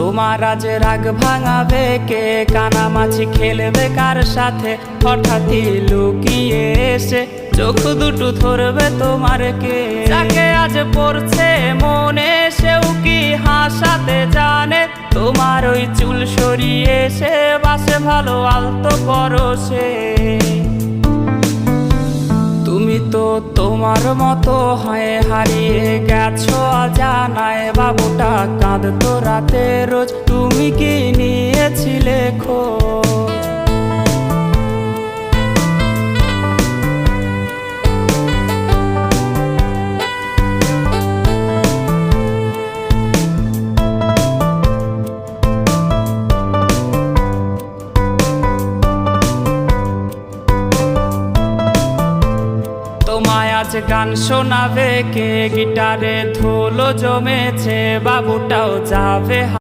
তোমার আজ রাগ ভাঙাবে কে? কানামাছি খেলবে কার সাথে? হঠাৎই লুকিয়ে এসে চোখ দুটো ধরবে তোমার কে? যাকে আজ পড়ছে মনে সেও কি হাসাতে জানে? তোমার ওই চুল সরিয়ে সে বাসে ভালো আলতো পরশে। তুমি তো তোমার মতো হয়ে হারিয়ে গেছো অজানায়। বাবুটা কাঁদতো রাতে রোজ, তুমি কি নিয়েছিলে খোঁজ? তোমায় আজ গান শোনাবে কে? গিটারে ধুলো জমেছে, বাবুটাও যাবে।